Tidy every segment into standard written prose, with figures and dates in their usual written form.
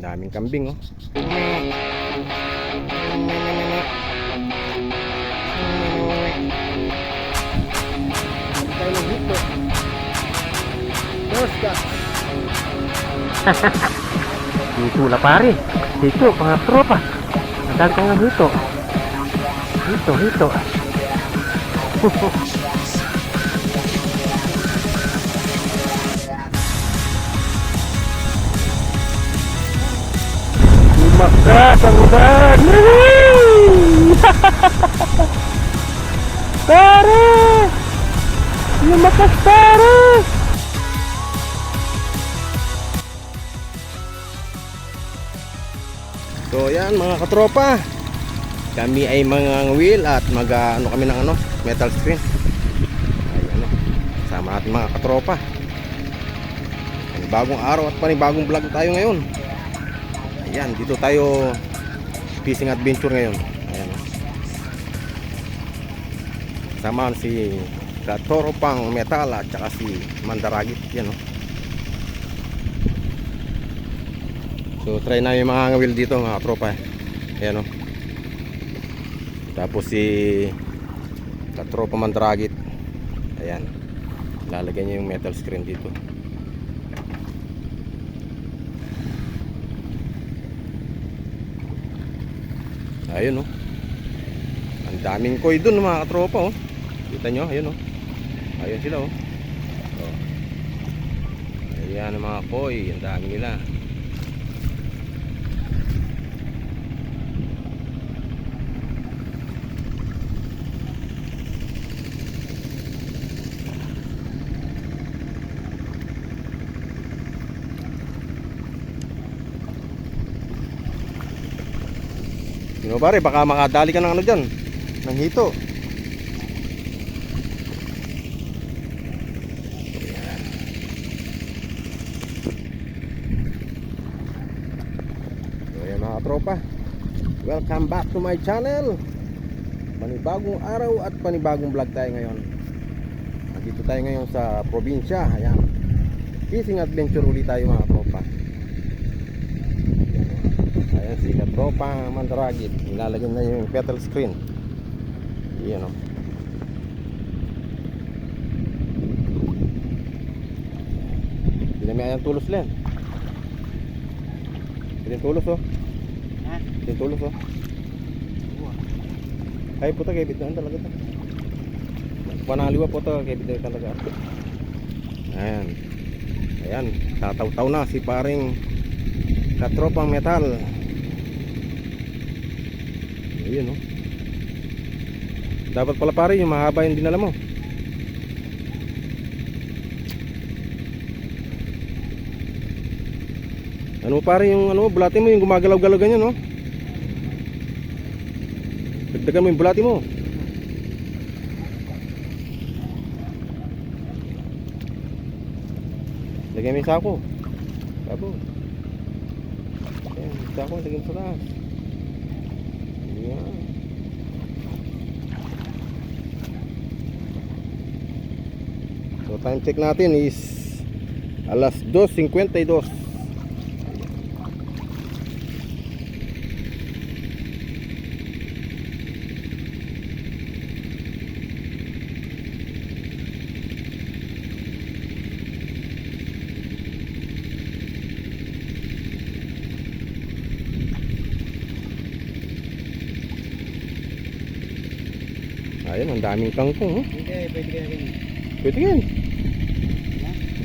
Daming kambing oh. Tayo ng hito. First cut. Dito la pare. Dito mga tropa. Nagkakang ng hito. Hito. Lumakas ang ulan. Pare! Lumakas pare! So yan mga katropa, kami ay mga wheel at ano kami ng metal screen. Ay ano, sama natin mga katropa. Panibagong araw at panibagong vlog tayo ngayon. Ayan, dito tayo fishing adventure ngayon. Ayan. Samahan si Katropang Metal at saka si Mandaragit. Yan oh. So try na yung mga ngawil dito mga tropa. Ayan o. Tapos si Katropa Mandaragit. Ayan. Lalagyan niya yung metal screen dito. Ayun o. Ang daming koi dun mga katropa o. Kita nyo, ayun o. Ayun sila o. Ayan ang mga koi. Ang dami nila. Sino pare, baka makadali ka ng ano dyan, ng hito. So ayan mga tropa, welcome back to my channel. Panibagong araw at panibagong vlog tayo ngayon. Nandito tayo ngayon sa probinsya. Ayan, fishing adventure ulit tayo mga tropa. Ayan si Katropa Mandaragit. Nilalagyan na yung metal screen. Iyan o. Dinami ayang tulos len. Din tulos o. Din tulos o. Ay puta kay bitan talaga to. Panaliwa po to kay bitan talaga. Ayan. Ayan, tataw-taw na si paring Katropang Metal. Ayun oh. Dapat pala pare yung mahaba yung dinala mo. Ano pare yung bulati mo yung gumagalaw-galaw ganyan no? Dagdagan mo yung bulati mo. Lagyan mo yung sako. Sako. Ayan, sako lagyan mo sa taas. Ayan. So time check natin is alas 2:52. Ayun, ang daming kangkong oh. Pwede kaya rin. Pwede yan.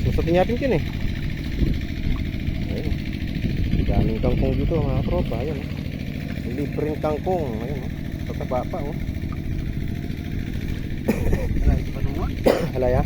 Mas natin yan eh. Ayun, ang daming kangkong dito mga tropa. Ayun oh. Libreng kangkong. Ayun oh. Tataba pa oh. Alay, panungan. Halaya.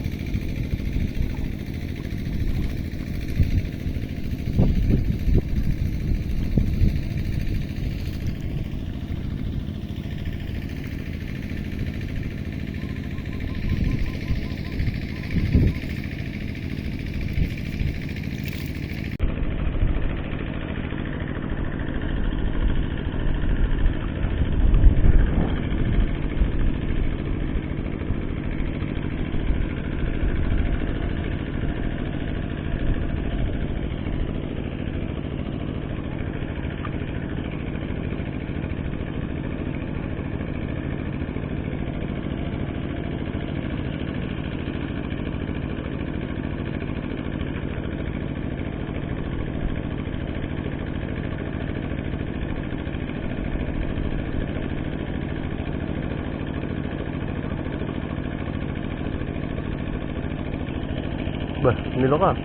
Bah, nilo ka.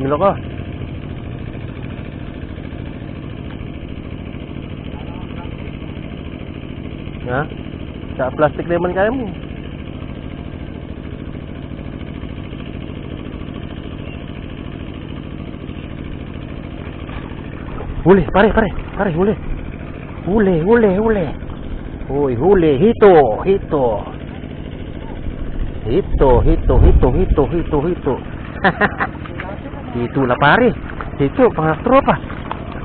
Nilo ka. Ha? Sa plastic naman kaya mo. Huli, pare, huli. Huli. Uy, huli, hito. Hito. Hito la pare. Hito, pang tropa.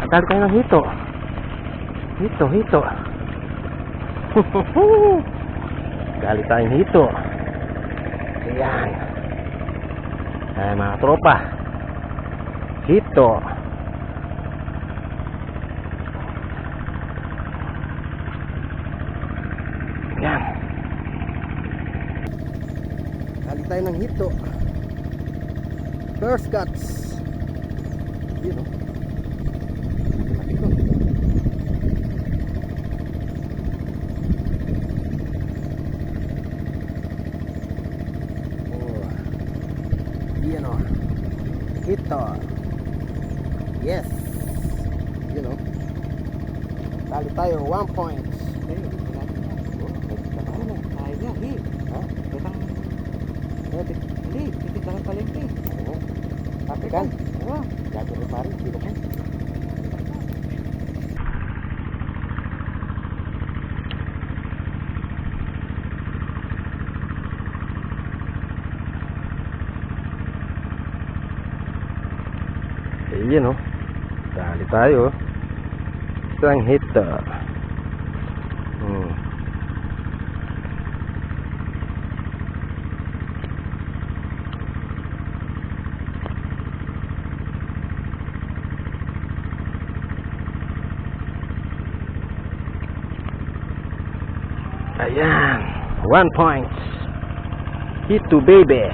Agad tayo ng hito. Hito. Gali tayong hito. Ayan. Ay, mga tropa. Hito. Ayan. Gali tayo ng hito. First cuts. Yun, oh. Yan o. Hito. Yes. You know. Tali tayo 1 point. African? Oo. Gago rin pare. Dito ka. Ayan o. Dali tayo. Isang hito. Ayan. 1 point. Hito baby.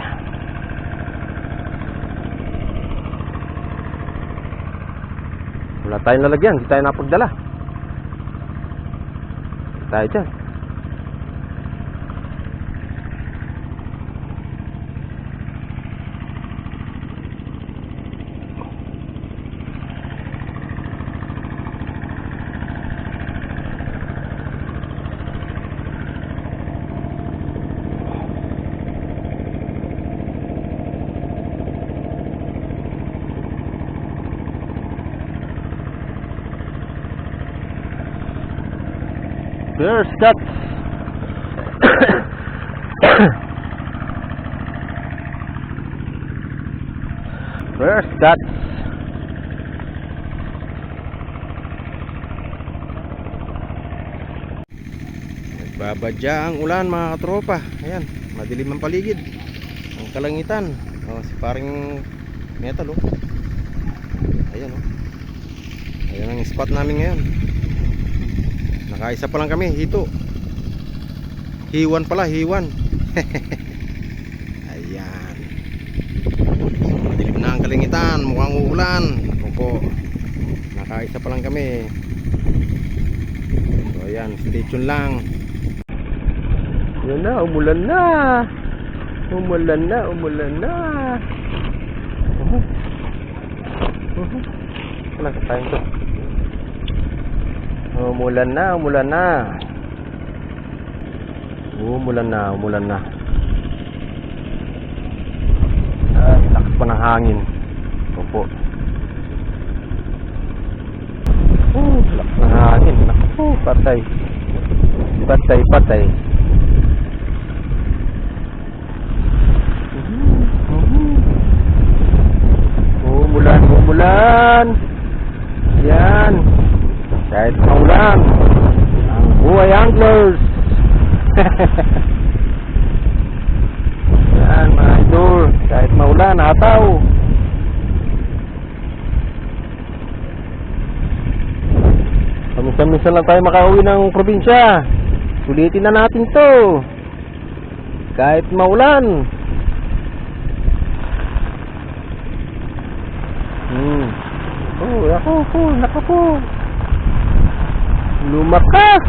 Wala tayong lalagyan, hindi tayo napagdala. Hindi tayo dyan. First cut. First cut. Nagbabadya ang ulan mga katropa. Ayan, madilim ang paligid. Ang kalangitan. Si paring metal oh. Ayan oh. Ayan ang spot namin ngayon. Nakaisa pa lang kami, hito. Hiwan pala, hiwan. Ayan. Madilim na ang kalangitan, mukhang uulan. Opo. Nakaisa pa lang kami. So ayan, stay tuned lang. Yan na, umulan na. Umulan na. Wala ka tayong to. Umulan na. Umulan na. Lakas pa ng hangin. Opo. Lakas ng hangin. Patay. maulan. Yan. Kahit maulan. Ang buhay anglers. Yan mga idol. Kahit maulan, hataw. Minsan-minsan lang tayo makauwi ng probinsya. Sulitin na natin to. Kahit maulan. Oh, ako po, naka po. Lumakas.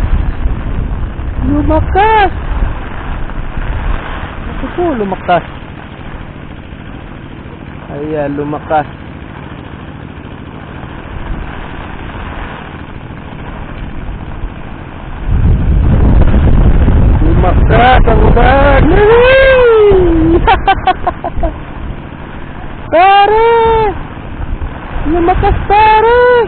Lumakas. Ako po, lumakas. Ayan, lumakas. Lumakas ang ulan. Pare! Lumakas, pare!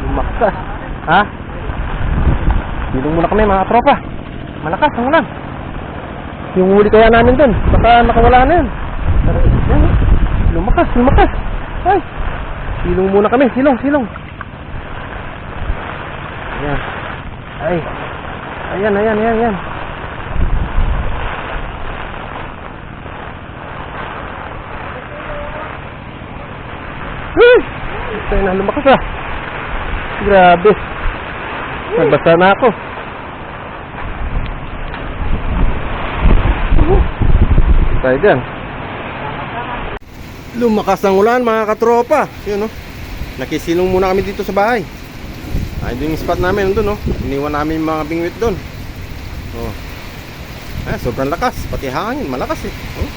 Lumakas. Ha? Bilong muna kami mga tropa. Malakas ang ulan. Yung huli kaya namin dun, baka nakawala na yun. Lumakas, lumakas. Ay, silong muna kami, silong. Ayan. Ay. Ayan. Tayo na, lumakas ah. Grabe. Nagbasa na ako. Tayo dyan. Lumakas ang ulan mga katropa. Yun no. Nakisilong muna kami dito sa bahay. Ay, yung spot namin doon, no? Iniwan namin yung mga bingwit doon. Oh. Ay, sobrang lakas. Pati hangin, malakas eh. Oh.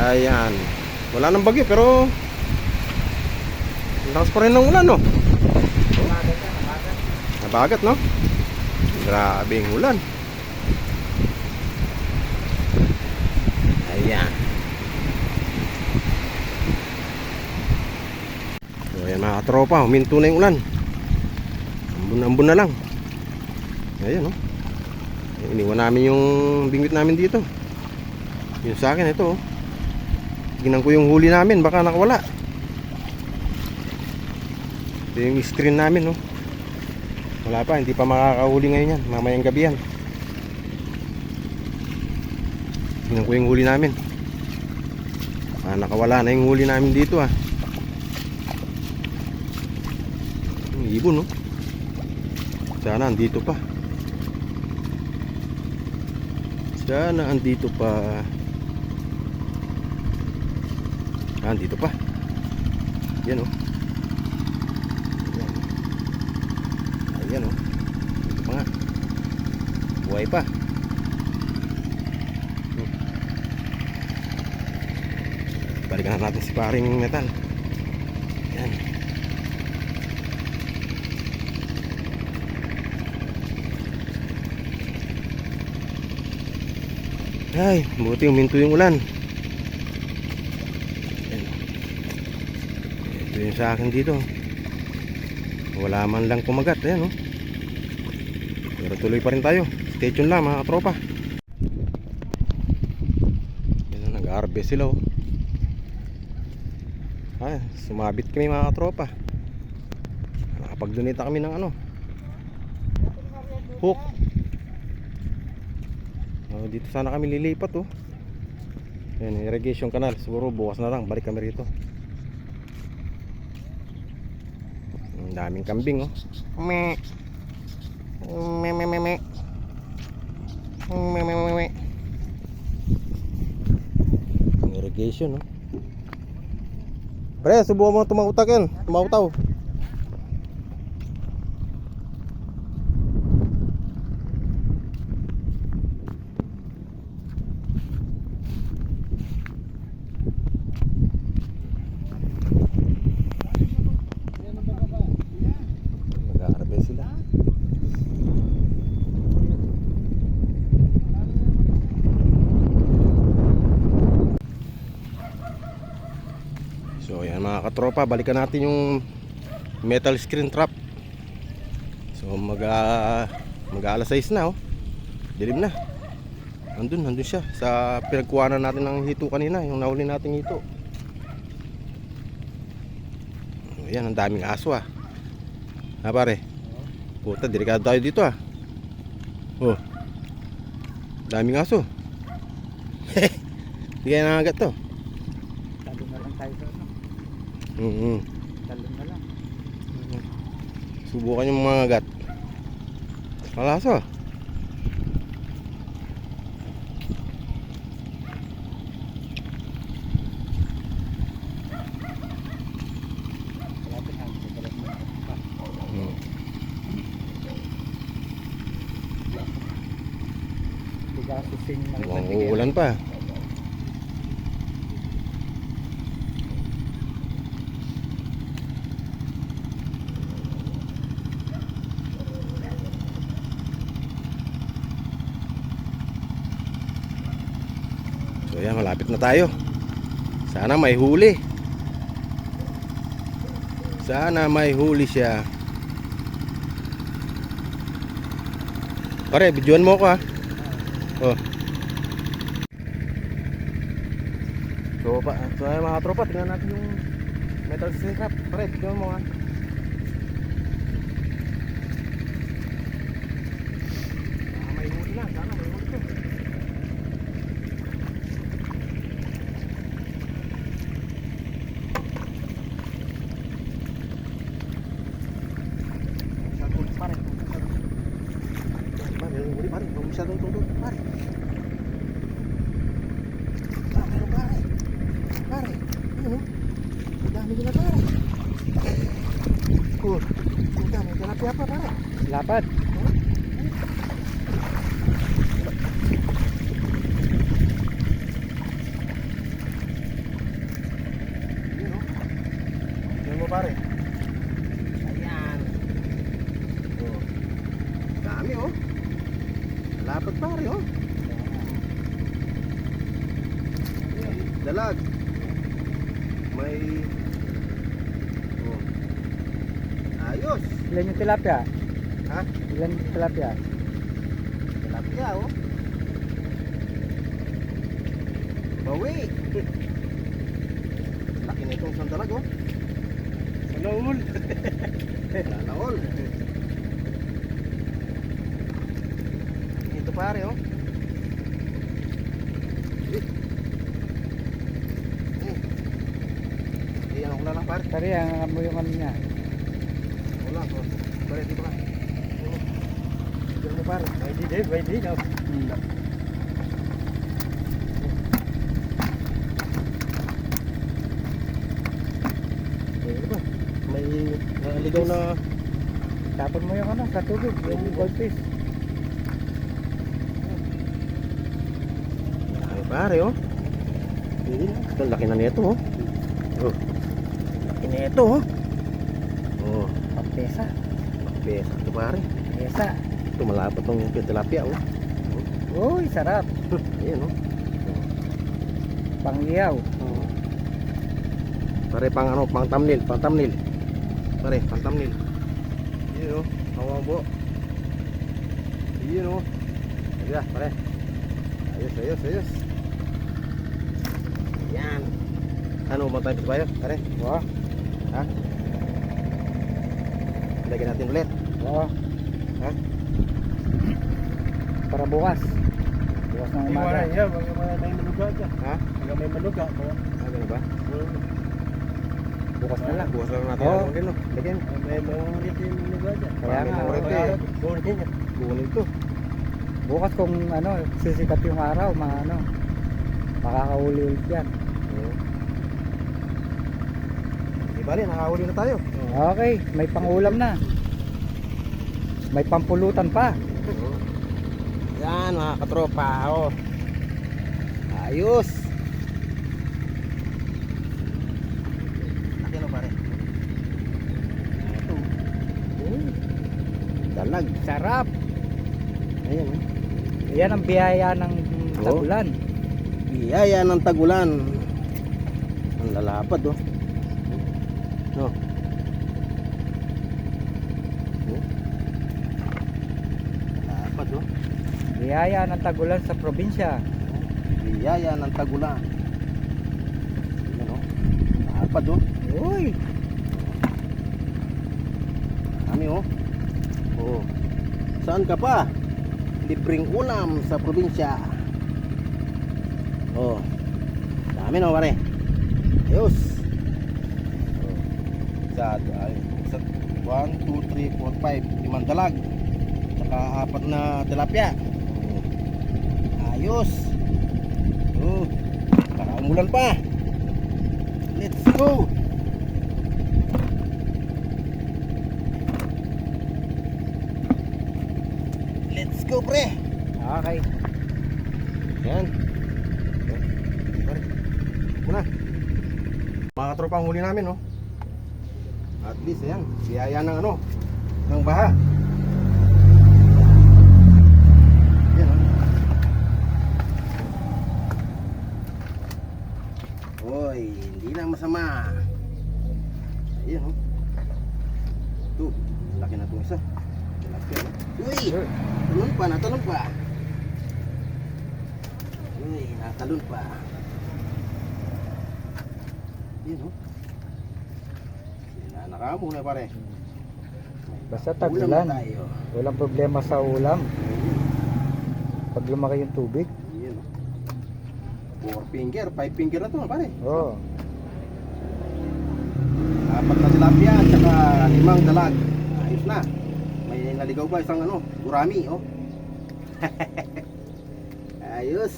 Ayan. Wala nang bagyo, pero lakas pa rin ng ulan, no? Oh. Nabagat, no? Grabe yung ulan. Ayan. So, ayan mga katropa, huminto na yung ulan. Ambon na lang. Ayan, no? Iniwan namin yung bingwit namin dito. Yung sa akin, ito, oh. Tingnan ko yung huli namin, baka nakawala. Ito yung screen namin, no? Wala pa, hindi pa makakahuli ngayon yan. Mamayang gabi yan. Tingnan ko yung huli namin. Nakawala na yung huli namin dito, ah. Ibon, no? Sana andito pa. Sana andito pa. Andito pa. Yan, oh. Ayan, oh. Dito pa nga. Buhay pa. Balikan na natin si paring metal. Yan. Ay, buti huminto yung ulan. Yan. Ito yung sa akin dito. Wala man lang kumagat. Ayan, oh. Pero tuloy pa rin tayo. Stay tuned lang mga tropa. Yan, nag-harvest sila, oh. Ay, sumabit kami mga tropa. Nakapag-donate kami ng ano, hook. Dito sana kami lilipat, oh. Yan, irrigation canal. Siguro bukas na lang balik kami rito. Ang daming kambing, oh. Me. Irrigation, oh. Pre, subukan mo tumautakin. Tumautaw. Mag-aarbe sila. So ayan mga katropa, balikan natin yung metal screen trap. So mag alas 6 na, oh. Dilim na. Nandun siya sa pinagkuhanan natin ng hito kanina, yung nahuli nating hito. Ayan, ang daming aso, ah. Ha, pare? Puta, delikado tayo dito, ah. Oh, daming aso. Hindi kaya nangagat to. Talo na lang tayo sa ano. Talo na lang. Subukan yung mga agat. Malaso, ah. Malapit na. Malapit na. Tigasusing Mukhang uulan pa. So yan, malapit na tayo. Sana may huli. Sana may huli siya. Pare, videoan mo ako, ha. Oh. So ayun, mga tropa, tingnan natin yung metal screen trap. Pare, videoan mo, ha. Sana may huli na, sana may huli to. Pare, yung huli, pare. Huwag masyadong tutog, pare. Pare. Pare, ano? Ang dami nila, pare. Ang dami, tilapia pa, pare. Lapad. Yun, oh. Yun mo, pare. Ayan. Oh. Dami, oh. Lapad, pare, oh. Dalag. May oh. Ayos. Ilan yung tilapia? Ha? Ilan yung tilapia? Tilapia, oh. Bawi. Laki na itong isang dalag, oh. Salaul. Sana all. Ito, pare, oh. Iyan ako na lang, pare. Tari, ang mo yung ano niya. Wala, oh. Pare, dito ka. Diyan mo, pare. May di, no? Ano ba? May naligaw na Tapon mo yung ano, sa tubig, yung goldfish. ay, pare, oh. Ito, laki na nito, oh. Oh. Laki na ito, oh. Oh, Pagpesa. pesa ito, pare. Pesa. Ito, malapot tong tilapia, oh. Uy, sarap. Ayan, oh. Pangiyaw. Oh. Pare, pang ano, pang thumbnail. Pare, pang thumbnail. Yun, oh. Hawabo. Yun, oh. Ayan, pare. Ayos. Yan. Ano ba tayo ba? Pare? Wow. Ha? Lagyan natin ulit. Oo. Ha? Para bukas. Bukas ng umaga. May manuga ka. Ha? May manuga ka. Ano ba? Bukas na lang. Bukas lang natin. Oo. Ano no? Lagyan. May manulit yung manuga ka. Kaya nga. Kunin niya. Kunin ito. Bukas kung ano, sisikat yung araw, ano, makakahuli ulit yan. Di bali, nakahuli na tayo. Okay, may pangulam na. May pampulutan pa. Yan, mga katropa. Oh. Ayos. Laki no, pare. Ito. Dalag. Sarap. Ayan, oh. Yan ang biyaya ng tagulan. Biyaya ng tagulan. Ang lalapad, oh. No. Oh. Dapat oh. Biyaya ng tagulan sa probinsya. Biyaya ng tagulan. Yan oh. Dapat oh. Uy! Kami oh. Oh. Saan ka pa? Libreng ulam sa probinsya. Oh. Dami no pare. Ayos. Oh. Sa 1, 2, 3, 4, 5 limang dalag. Saka 4 na tilapia. Oh. Ayos. Oh. Para umulan pa. Let's go. Let's go pre. Okay. Yan. Pare. Muna. Mga katropang huli namin, no? At least, ayan. Siyaya ng ano, ng baha. Yan, oh. Oy, hindi na masama. Ayan, oh. Ito, laki na itong isa. Laki, no? Uy! Talon pa, natalon pa. Uy, natalon pa. Yan oh. Nakamo na pare. Basta Ulam tagulan. na tayo. Walang problema sa ulam. Pag lumaki yung tubig. Yan oh. 4 finger, 5 finger na to pare. Oo. 4 na tilapia at saka 5 dalag. Ayos na. May naligaw ba isang ano, gurami oh. Ayos.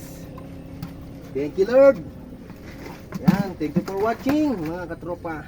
Thank you Lord. Yan, thank you for watching mga katropa.